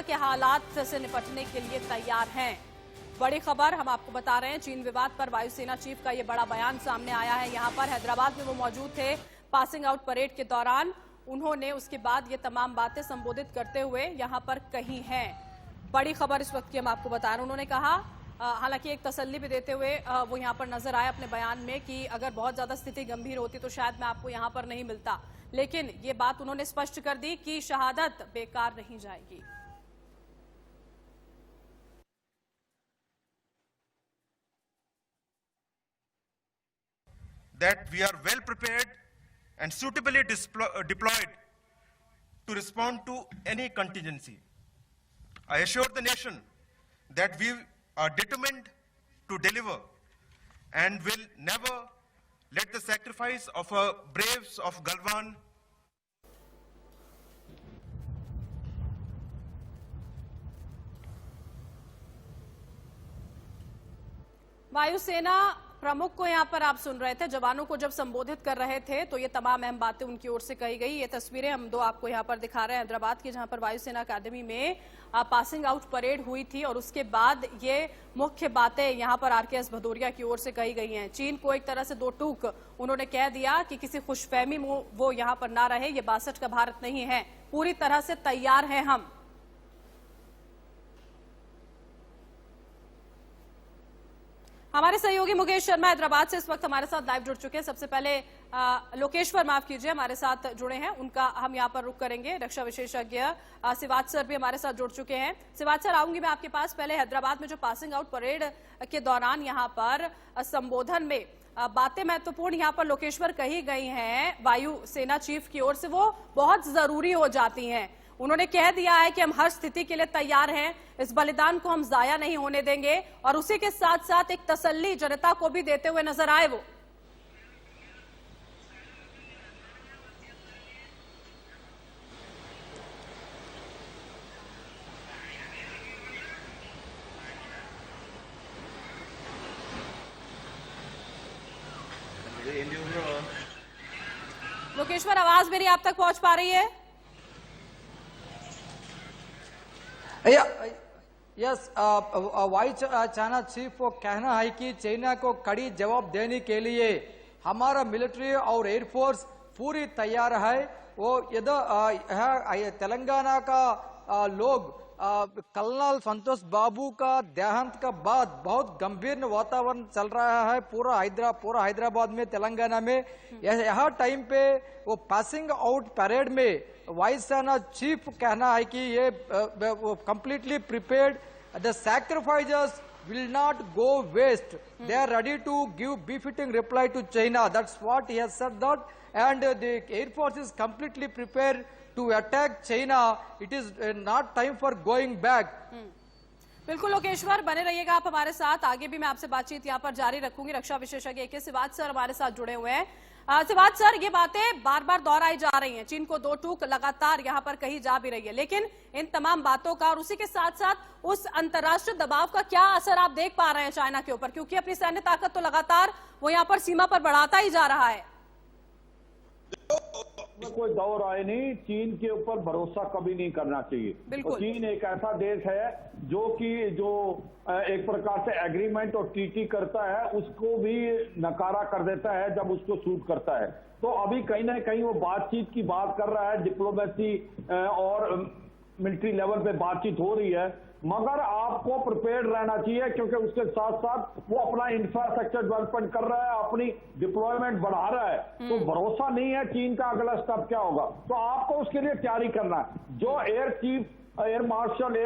के हालात से निपटने के लिए तैयार हैं। बड़ी खबर हम आपको बता रहे हैं, चीन विवाद पर वायुसेना चीफ का ये बड़ा बयान सामने आया है। यहां पर हैदराबाद में वो मौजूद थे पासिंग आउट परेड के दौरान। उन्होंने उसके बाद ये तमाम बातें संबोधित करते हुए यहां पर कही हैं। बड़ी खबर इस वक्त की हम आपको बता रहे हैं। उन्होंने कहा, हालांकि एक तसल्ली भी देते हुए वो यहां पर नजर आए अपने बयान में कि अगर बहुत ज्यादा स्थिति गंभीर होती तो शायद मैं आपको यहां पर नहीं मिलता, लेकिन ये बात उन्होंने स्पष्ट कर दी कि शहादत बेकार नहीं जाएगी। That we are well prepared and suitably deployed to respond to any contingency. I assure the nation that we are determined to deliver and will never let the sacrifice of our braves of Galwan वायुसेना प्रमुख को यहां पर आप सुन रहे थे, जवानों को जब संबोधित कर रहे थे तो ये तमाम अहम बातें उनकी ओर से कही गई। ये तस्वीरें हम दो आपको यहां पर दिखा रहे हैं हैदराबाद की, जहां पर वायुसेना अकादमी में पासिंग आउट परेड हुई थी और उसके बाद ये मुख्य बातें यहां पर आरकेएस भदौरिया की ओर से कही गई हैं। चीन को एक तरह से दो टूक उन्होंने कह दिया कि किसी खुशफहमी में वो यहां पर ना रहे, ये 62 का भारत नहीं है, पूरी तरह से तैयार हैं हम। हमारे सहयोगी मुकेश शर्मा हैदराबाद से इस वक्त हमारे साथ लाइव जुड़ चुके हैं। सबसे पहले लोकेश्वर, माफ कीजिए, हमारे साथ जुड़े हैं, उनका हम यहां पर रुख करेंगे। रक्षा विशेषज्ञ सिवाच सर भी हमारे साथ जुड़ चुके हैं। सिवाच सर, आऊंगी मैं आपके पास। पहले हैदराबाद में जो पासिंग आउट परेड के दौरान यहां पर संबोधन में बातें महत्वपूर्ण यहां पर लोकेश्वर कही गई हैं वायु सेना चीफ की ओर से, वो बहुत जरूरी हो जाती हैं। उन्होंने कह दिया है कि हम हर स्थिति के लिए तैयार हैं, इस बलिदान को हम जाया नहीं होने देंगे, और उसी के साथ साथ एक तसल्ली जनता को भी देते हुए नजर आए वो। लोकेश्वर, आवाज मेरी आप तक पहुंच पा रही है? यस, वायु चाइना चीफ को कहना है कि चाइना को कड़ी जवाब देने के लिए हमारा मिलिट्री और एयरफोर्स पूरी तैयार है। वो यदि तेलंगाना का लोग कर्नल संतोष बाबू का देहांत का बाद बहुत गंभीर वातावरण चल रहा है पूरा हैदराबाद में, तेलंगाना में। यह टाइम पे वो पासिंग आउट परेड में वायुसेना चीफ कहना है कि ये completely prepared, the sacrifices will not go waste. They are ready to give befitting reply to China. That's what he has said that, and the Air Force is completely prepared to attack China. It is not time for going back. बिल्कुल लोकेश्वर, बने रहिएगा आप हमारे साथ। आगे भी मैं आपसे बातचीत यहाँ पर जारी रखूंगी। रक्षा विशेषज्ञ के सिवाच सर हमारे साथ जुड़े हुए हैं। सिवाच सर, ये बातें बार बार दोहराई जा रही हैं, चीन को दो टूक लगातार यहाँ पर कही जा भी रही है, लेकिन इन तमाम बातों का और उसी के साथ साथ उस अंतर्राष्ट्रीय दबाव का क्या असर आप देख पा रहे हैं चाइना के ऊपर? क्योंकि अपनी सैन्य ताकत तो लगातार वो यहाँ पर सीमा पर बढ़ाता ही जा रहा है। कोई दौर आए नहीं, चीन के ऊपर भरोसा कभी नहीं करना चाहिए। तो चीन एक ऐसा देश है जो एक प्रकार से एग्रीमेंट और ट्रीटी करता है, उसको भी नकारा कर देता है जब उसको सूट करता है। तो अभी कहीं ना कहीं वो बातचीत की बात कर रहा है, डिप्लोमेसी और मिलिट्री लेवल पे बातचीत हो रही है, मगर आपको प्रिपेयर्ड रहना चाहिए क्योंकि उसके साथ साथ वो अपना इंफ्रास्ट्रक्चर डेवलपमेंट कर रहा है, अपनी डिप्लॉयमेंट बढ़ा रहा है। तो भरोसा नहीं है चीन का अगला स्टेप क्या होगा, तो आपको उसके लिए तैयारी करना है। जो air chief marshal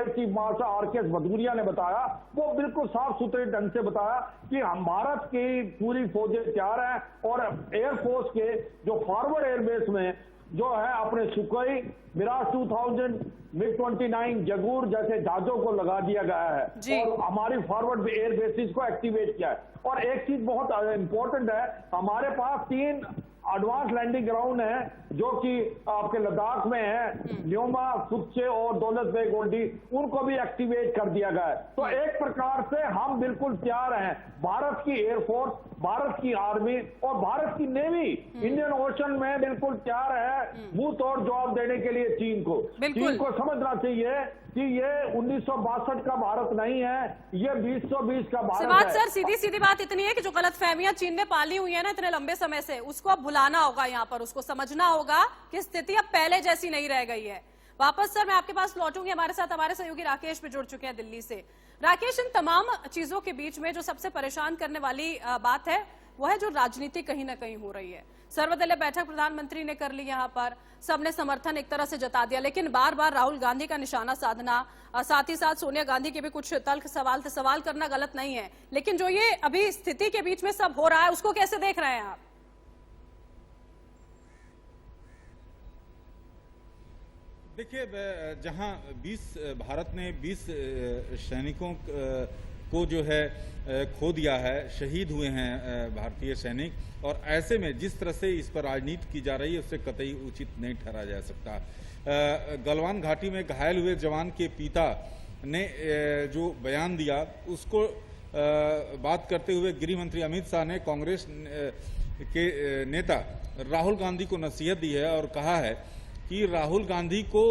RKS Bhadauria ने बताया वो बिल्कुल साफ सुथरे ढंग से बताया कि हम भारत की पूरी फौजें तैयार हैं और एयरफोर्स के जो फॉरवर्ड एयरबेस में जो है अपने सुखोई, मिराज 2000, MiG-29, जगूर जैसे जहाजों को लगा दिया गया है और हमारी फॉरवर्ड एयर बेसिस को एक्टिवेट किया है। और एक चीज बहुत इंपॉर्टेंट है, हमारे पास 3 एडवांस लैंडिंग ग्राउंड है जो कि आपके लद्दाख में है, न्योमा, फुत्से और दौलत बेग ओल्डी, उनको भी एक्टिवेट कर दिया गया है। तो एक प्रकार से हम बिल्कुल तैयार हैं। भारत की एयरफोर्स, भारत की आर्मी और भारत की नेवी इंडियन ओशन में बिल्कुल तैयार है मुंह तोड़ जवाब देने के लिए चीन को समझना चाहिए कि ये 1962 का भारत नहीं है, ये 2020 का भारत सिवाच है। सर, सीधी सीधी बात इतनी है कि जो गलतफहमियां चीन ने पाली हुई है ना इतने लंबे समय से, उसको अब भुलाना होगा, यहाँ पर उसको समझना होगा कि स्थिति अब पहले जैसी नहीं रह गई है। वापस सर मैं आपके पास लौटूंगी, हमारे साथ हमारे सहयोगी राकेश भी जुड़ चुके हैं दिल्ली से। राकेश, इन तमाम चीजों के बीच में जो सबसे परेशान करने वाली बात है वो है जो राजनीति कहीं ना कहीं हो रही है। सर्वदलीय बैठक प्रधानमंत्री ने कर ली, यहाँ पर सबने समर्थन एक तरह से जता दिया, लेकिन बार बार राहुल गांधी का निशाना साधना, साथ ही साथ सोनिया गांधी के भी कुछ तल्ख सवाल करना गलत नहीं है, लेकिन जो ये अभी स्थिति के बीच में सब हो रहा है उसको कैसे देख रहे हैं आप? देखिए, जहां भारत ने 20 सैनिकों को जो है खो दिया है, शहीद हुए हैं भारतीय सैनिक, और ऐसे में जिस तरह से इस पर राजनीति की जा रही है उससे कतई उचित नहीं ठहरा जा सकता। गलवान घाटी में घायल हुए जवान के पिता ने जो बयान दिया उसको बात करते हुए गृह मंत्री अमित शाह ने कांग्रेस के नेता राहुल गांधी को नसीहत दी है और कहा है कि राहुल गांधी को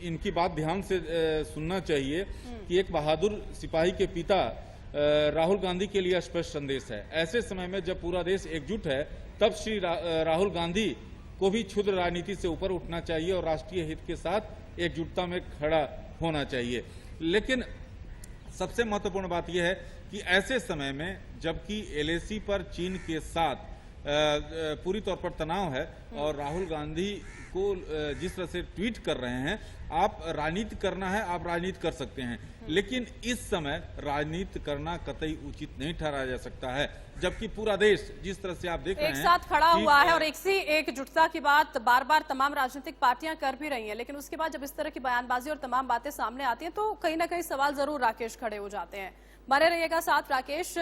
इनकी बात ध्यान से सुनना चाहिए कि एक बहादुर सिपाही के पिता राहुल गांधी के लिए स्पष्ट संदेश है। ऐसे समय में जब पूरा देश एकजुट है तब श्री राहुल गांधी को भी क्षुद्र राजनीति से ऊपर उठना चाहिए और राष्ट्रीय हित के साथ एकजुटता में खड़ा होना चाहिए। लेकिन सबसे महत्वपूर्ण बात यह है कि ऐसे समय में जबकि LAC पर चीन के साथ पूरी तौर पर तनाव है और राहुल गांधी को जिस तरह से ट्वीट कर रहे हैं, आप राजनीति करना है आप राजनीति कर सकते हैं, लेकिन इस समय राजनीति करना कतई उचित नहीं ठहराया जा सकता है, जबकि पूरा देश जिस तरह से आप देख रहे हैं एक साथ खड़ा हुआ है और एकजुटता की बात बार बार तमाम राजनीतिक पार्टियां कर भी रही हैं, लेकिन उसके बाद जब इस तरह की बयानबाजी और तमाम बातें सामने आती हैं तो कहीं ना कहीं सवाल जरूर राकेश खड़े हो जाते हैं। बने रहिएगा साथ राकेश।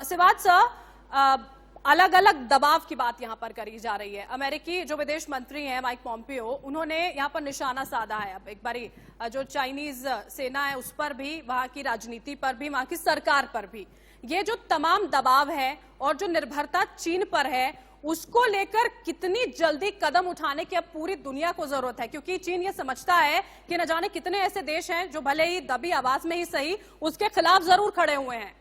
सिवाच सर, अलग अलग दबाव की बात यहां पर करी जा रही है। अमेरिकी जो विदेश मंत्री हैं माइक पॉम्पियो, उन्होंने यहां पर निशाना साधा है अब एक बारी जो चाइनीज सेना है उस पर भी, वहां की राजनीति पर भी, वहां की सरकार पर भी। ये जो तमाम दबाव है और जो निर्भरता चीन पर है उसको लेकर कितनी जल्दी कदम उठाने की अब पूरी दुनिया को जरूरत है, क्योंकि चीन ये समझता है कि न जाने कितने ऐसे देश हैं जो भले ही दबी आवाज में ही सही उसके खिलाफ जरूर खड़े हुए हैं।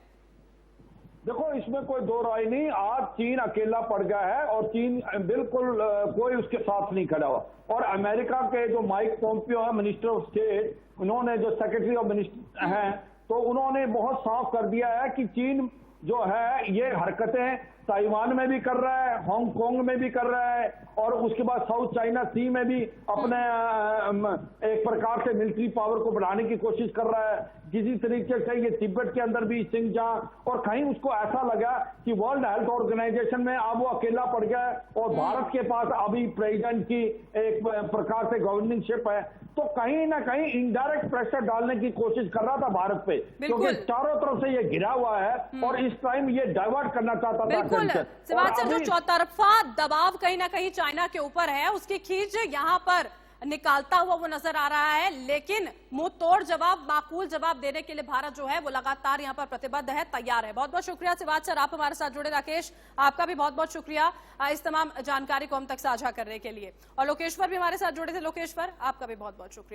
देखो, इसमें कोई दो राय नहीं, आज चीन अकेला पड़ गया है और चीन बिल्कुल कोई उसके साथ नहीं खड़ा हुआ। और अमेरिका के जो माइक पॉम्पियो है, मिनिस्टर ऑफ स्टेट, उन्होंने जो सेक्रेटरी ऑफ मिनिस्टर हैं, तो उन्होंने बहुत साफ कर दिया है कि चीन जो है ये हरकतें ताइवान में भी कर रहा है, हांगकांग में भी कर रहा है, और उसके बाद साउथ चाइना सी में भी अपने एक प्रकार से मिलिट्री पावर को बढ़ाने की कोशिश कर रहा है। किसी तरीके से ये तिब्बत के अंदर भी सिंगजांग, और कहीं उसको ऐसा लगा कि वर्ल्ड हेल्थ ऑर्गेनाइजेशन में अब वो अकेला पड़ गया और भारत के पास अभी प्रेसिडेंट की एक प्रकार से गवर्निंगशिप है, तो कहीं ना कहीं इनडायरेक्ट प्रेशर डालने की कोशिश कर रहा था भारत पे, क्योंकि चारों तरफ से ये घिरा हुआ है और इस टाइम ये डाइवर्ट करना चाहता था। बिल्कुल सिवाच सर, जो चौतरफा दबाव कहीं ना कहीं चाइना के ऊपर है उसकी खींच यहाँ पर निकालता हुआ वो नजर आ रहा है, लेकिन मुंह तोड़ जवाब, माकूल जवाब देने के लिए भारत जो है वो लगातार यहाँ पर प्रतिबद्ध है, तैयार है। बहुत बहुत शुक्रिया सिवाच सर, आप हमारे साथ जुड़े। राकेश, आपका भी बहुत बहुत शुक्रिया इस तमाम जानकारी को हम तक साझा करने के लिए। और लोकेश्वर भी हमारे साथ जुड़े थे। लोकेश्वर, आपका भी बहुत बहुत शुक्रिया।